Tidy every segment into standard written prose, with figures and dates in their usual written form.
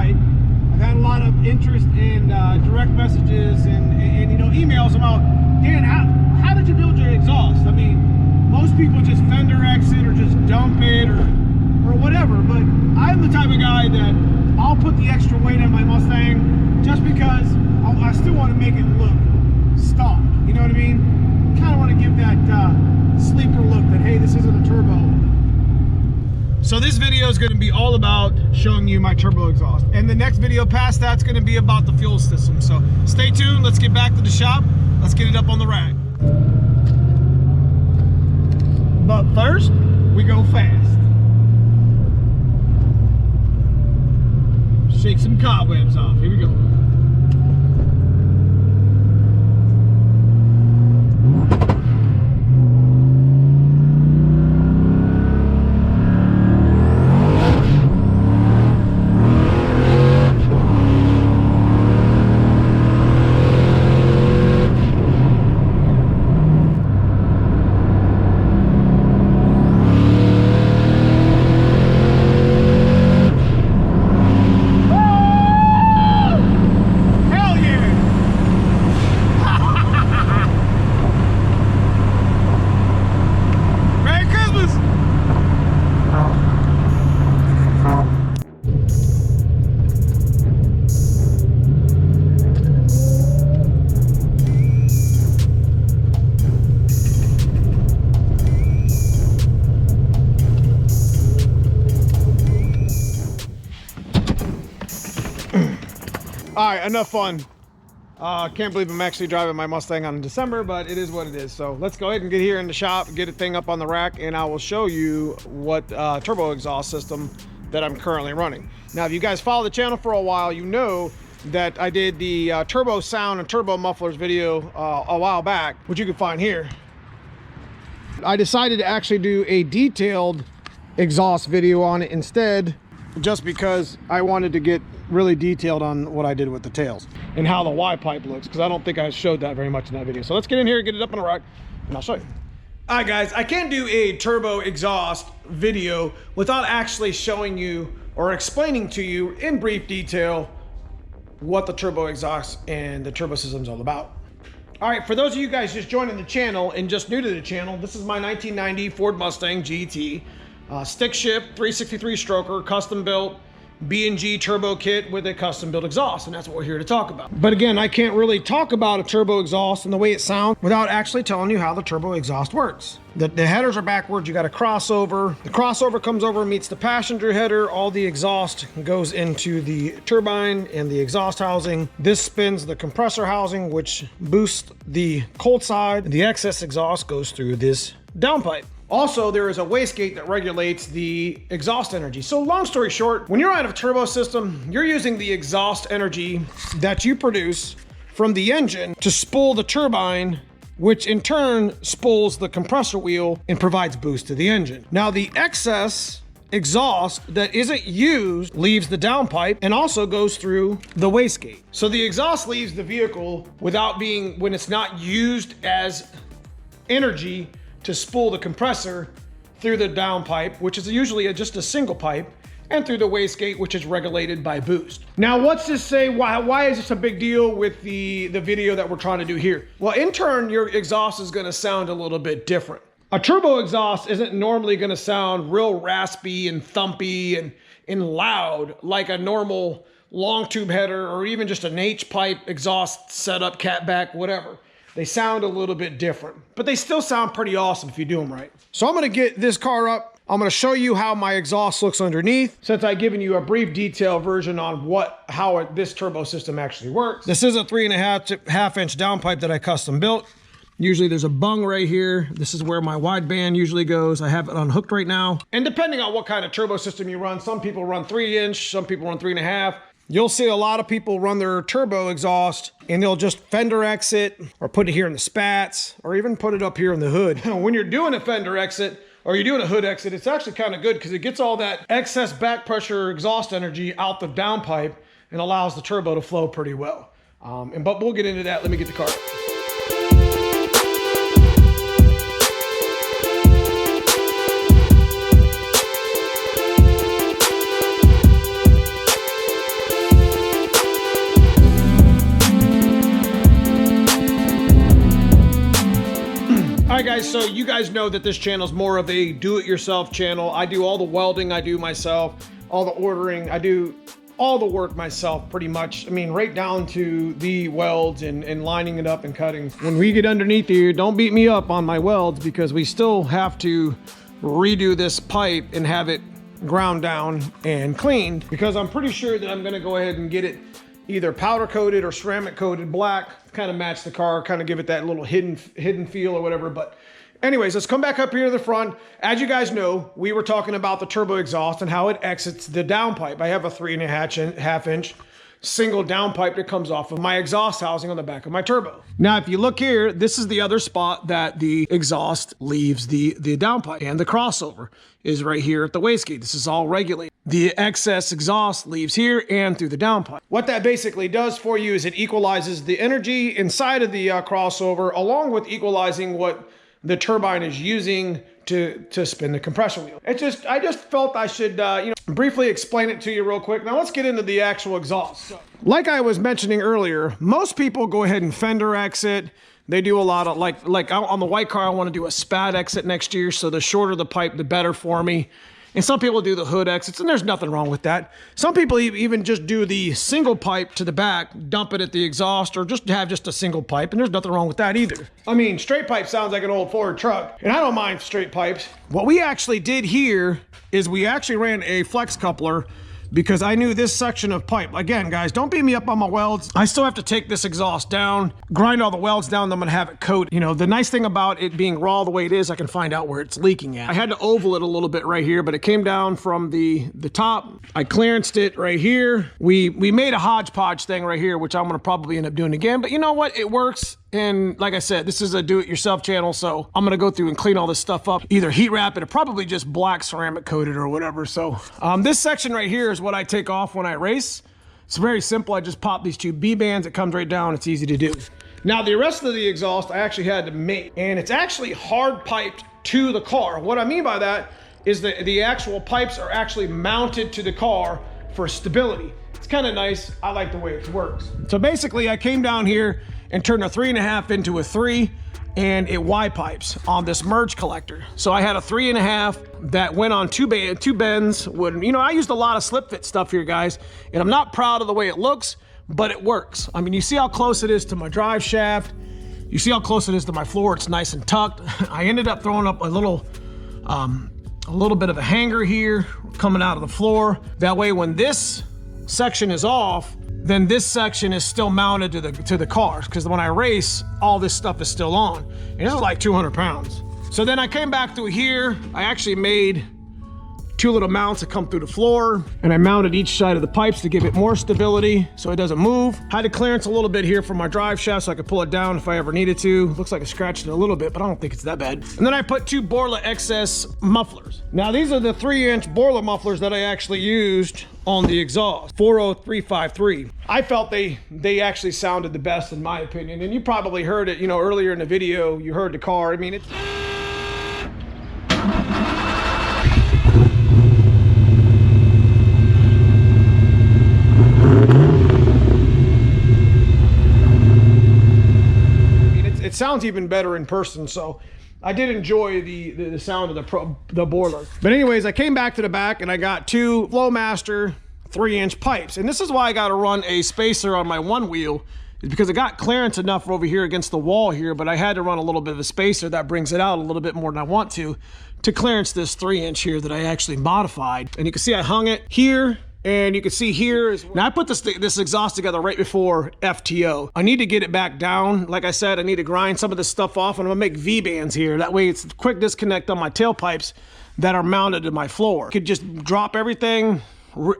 side, I've had a lot of interest in direct messages and you know, emails about, Dan, how did you build your exhaust? I mean, most people just fender exit or just dump it or whatever, but I'm the type of guy that I'll put the extra weight on my Mustang just because I still want to make it look stock. You know what I mean? Kind of want to give that sleeper look that, hey, this isn't a turbo. So this video is going to be all about showing you my turbo exhaust, and the next video past that's going to be about the fuel system. So stay tuned. Let's get back to the shop. Let's get it up on the rack. But first, we go fast. Shake some cobwebs off. Here we go. All right, enough fun. Can't believe I'm actually driving my Mustang on December, but it is what it is. So let's go ahead and get here in the shop, get a thing up on the rack, and I will show you what turbo exhaust system that I'm currently running. Now, if you guys follow the channel for a while, you know that I did the turbo sound and turbo mufflers video a while back, which you can find here. I decided to actually do a detailed exhaust video on it instead, just because I wanted to get really detailed on what I did with the tails and how the Y pipe looks, because I don't think I showed that very much in that video. So let's get in here, get it up on the rack, and I'll show you. All right, guys, I can't do a turbo exhaust video without actually showing you or explaining to you in brief detail what the turbo exhaust and the turbo system is all about. All right, for those of you guys just joining the channel and just new to the channel, this is my 1990 Ford Mustang GT, stick shift 363 stroker, custom built B&G turbo kit with a custom built exhaust, and that's what we're here to talk about. But again, I can't really talk about a turbo exhaust and the way it sounds without actually telling you how the turbo exhaust works. The headers are backwards. You got a crossover. The crossover comes over, meets the passenger header. All the exhaust goes into the turbine and the exhaust housing. This spins the compressor housing, which boosts the cold side. The excess exhaust goes through this downpipe. Also, there is a wastegate that regulates the exhaust energy. So long story short, when you're out of a turbo system, you're using the exhaust energy that you produce from the engine to spool the turbine, which in turn spools the compressor wheel and provides boost to the engine. Now, the excess exhaust that isn't used leaves the downpipe and also goes through the wastegate. So the exhaust leaves the vehicle without being, when it's not used as energy to spool the compressor, through the downpipe, which is usually just a single pipe, and through the wastegate, which is regulated by boost. Now, what's this say? Why is this a big deal with the video that we're trying to do here? Well, in turn, your exhaust is gonna sound a little bit different. A turbo exhaust isn't normally gonna sound real raspy and thumpy and loud like a normal long tube header or even just an H-pipe exhaust setup, catback, whatever. They sound a little bit different, but they still sound pretty awesome if you do them right. So I'm gonna get this car up. I'm gonna show you how my exhaust looks underneath, since I've given you a brief detailed version on how this turbo system actually works. This is a 3.5 inch downpipe that I custom built. Usually there's a bung right here. This is where my wideband usually goes. I have it unhooked right now. And depending on what kind of turbo system you run, some people run 3 inch, some people run 3.5. You'll see a lot of people run their turbo exhaust and they'll just fender exit or put it here in the spats or even put it up here in the hood. When you're doing a fender exit or you're doing a hood exit, it's actually kind of good because it gets all that excess back pressure exhaust energy out the downpipe and allows the turbo to flow pretty well. But we'll get into that. Let me get the car. All right, guys, so you guys know that this channel is more of a do-it-yourself channel. I do all the welding, I do myself, all the ordering, I do all the work myself pretty much. I mean, right down to the welds and lining it up and cutting. When we get underneath here, don't beat me up on my welds because we still have to redo this pipe and have it ground down and cleaned, because I'm pretty sure that I'm gonna go ahead and get it either powder coated or ceramic coated black, kind of match the car, kind of give it that little hidden feel or whatever. But anyways, let's come back up here to the front. As you guys know, we were talking about the turbo exhaust and how it exits the downpipe. I have a 3.5 inch single downpipe that comes off of my exhaust housing on the back of my turbo. Now, if you look here, this is the other spot that the exhaust leaves the downpipe, and the crossover is right here at the wastegate. This is all regulated. The excess exhaust leaves here and through the downpipe. What that basically does for you is it equalizes the energy inside of the crossover, along with equalizing what the turbine is using to spin the compression wheel. I just felt I should briefly explain it to you real quick. Now let's get into the actual exhaust. Like I was mentioning earlier, most people go ahead and fender exit. They do a lot of like on the white car, I want to do a spat exit next year, so the shorter the pipe, the better for me. And some people do the hood exits, and there's nothing wrong with that. Some people even just do the single pipe to the back, dump it at the exhaust, or just have just a single pipe, and there's nothing wrong with that either. I mean, straight pipe sounds like an old Ford truck, and I don't mind straight pipes. What we actually did here is we actually ran a flex coupler, because I knew this section of pipe, again, guys, don't beat me up on my welds. I still have to take this exhaust down, grind all the welds down, then I'm gonna have it coat. You know, the nice thing about it being raw the way it is, I can find out where it's leaking at. I had to oval it a little bit right here, but it came down from the top. I clearanced it right here. We made a hodgepodge thing right here, which I'm gonna probably end up doing again, but you know what? It works. And like I said, this is a do-it-yourself channel, so I'm gonna go through and clean all this stuff up, either heat wrap it or probably just black ceramic coated or whatever. So this section right here is what I take off when I race. It's very simple. I just pop these two B bands. It comes right down. It's easy to do. Now the rest of the exhaust I actually had to make, and it's actually hard piped to the car. What I mean by that is that the actual pipes are actually mounted to the car for stability. It's kind of nice. I like the way it works. So basically I came down here and turned a 3.5 into a 3, and it Y pipes on this merge collector. So I had a 3.5 that went on two bends. I used a lot of slip fit stuff here, guys, and I'm not proud of the way it looks, but it works. I mean, you see how close it is to my drive shaft. You see how close it is to my floor. It's nice and tucked. I ended up throwing up a little bit of a hanger here coming out of the floor. That way, when this section is off, then this section is still mounted to the car, because when I race, all this stuff is still on. And this is like 200 pounds. So then I came back through here. I actually made two little mounts that come through the floor, and I mounted each side of the pipes to give it more stability so it doesn't move. Had to clearance a little bit here from my drive shaft so I could pull it down if I ever needed to. Looks like I scratched it a little bit, but I don't think it's that bad. And then I put two Borla XS mufflers. Now these are the 3-inch Borla mufflers that I actually used on the exhaust, 40353. I felt they actually sounded the best in my opinion, and you probably heard it, earlier in the video. You heard the car. I mean, it's it sounds even better in person, so I did enjoy the sound of the boiler. But anyways, I came back to the back and I got two Flowmaster 3-inch pipes. And this is why I got to run a spacer on my one wheel, is because I got clearance enough over here against the wall here, but I had to run a little bit of a spacer that brings it out a little bit more than I want to clearance this 3-inch here that I actually modified. And you can see I hung it here, and you can see here, now I put this exhaust together right before FTO. I need to get it back down. Like I said, I need to grind some of this stuff off, and I'm gonna make V-bands here. That way it's a quick disconnect on my tailpipes that are mounted to my floor. I could just drop everything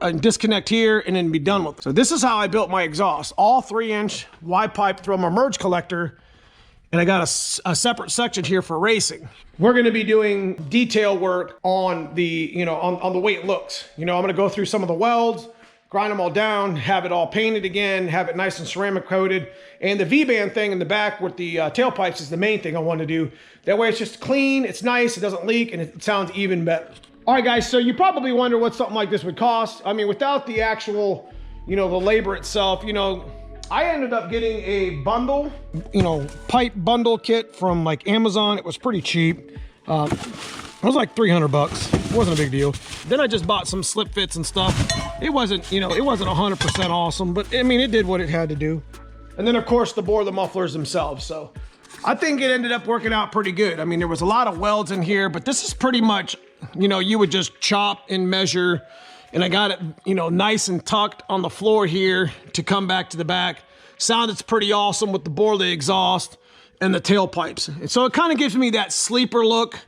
and disconnect here and then be done with it. So this is how I built my exhaust. All 3-inch Y pipe from a merge collector, and I got a separate section here for racing. We're gonna be doing detail work on the, on the way it looks. I'm gonna go through some of the welds, grind them all down, have it all painted again, have it nice and ceramic coated. And the V-band thing in the back with the tailpipes is the main thing I want to do. That way it's just clean, it's nice, it doesn't leak, and it sounds even better. All right, guys, so you probably wonder what something like this would cost. I mean, without the actual, the labor itself, I ended up getting a bundle, you know, pipe bundle kit from like Amazon. It was pretty cheap. It was like 300 bucks. It wasn't a big deal. Then I just bought some slip fits and stuff. It wasn't, you know, it wasn't 100% awesome, but I mean, it did what it had to do. And then of course the mufflers themselves. So I think it ended up working out pretty good. I mean, there was a lot of welds in here, but this is pretty much, you know, you would just chop and measure. And I got it, you know, nice and tucked on the floor here to come back to the back. Sounded pretty awesome with the Borley exhaust and the tailpipes. And so it kind of gives me that sleeper look,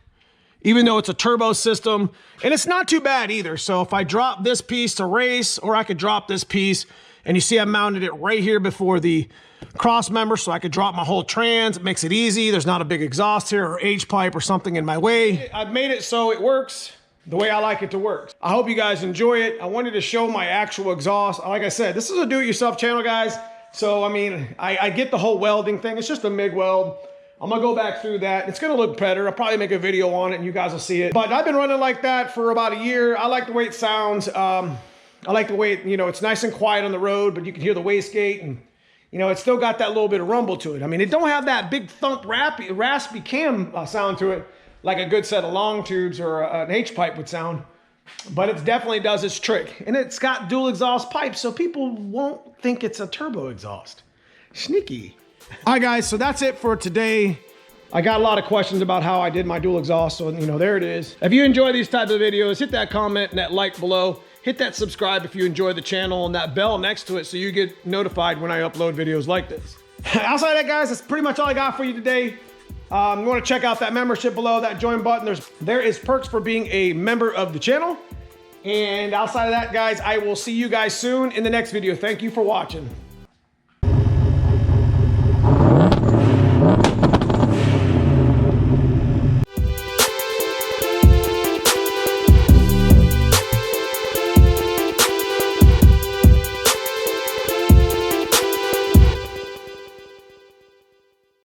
even though it's a turbo system. And it's not too bad either. So if I drop this piece to race, or I could drop this piece, and you see I mounted it right here before the cross member, so I could drop my whole trans. It makes it easy. There's not a big exhaust here or H pipe or something in my way. I've made it so it works the way I like it to work. I hope you guys enjoy it. I wanted to show my actual exhaust. Like I said, this is a do-it-yourself channel, guys. So, I mean, I get the whole welding thing. It's just a MIG weld. I'm gonna go back through that. It's gonna look better. I'll probably make a video on it and you guys will see it. But I've been running like that for about a year. I like the way it sounds. I like the way, you know, it's nice and quiet on the road, but you can hear the wastegate, and, you know, it's still got that little bit of rumble to it. I mean, it don't have that big thump, raspy cam sound to it, like a good set of long tubes or an H-pipe would sound. But it definitely does its trick. And it's got dual exhaust pipes, so people won't think it's a turbo exhaust. Sneaky. All right, guys, so that's it for today. I got a lot of questions about how I did my dual exhaust, so, you know, there it is. If you enjoy these types of videos, hit that comment and that like below. Hit that subscribe if you enjoy the channel, and that bell next to it so you get notified when I upload videos like this. Outside of that, guys, that's pretty much all I got for you today. You want to check out that membership below, that join button. There is perks for being a member of the channel. And outside of that, guys, I will see you guys soon in the next video. Thank you for watching.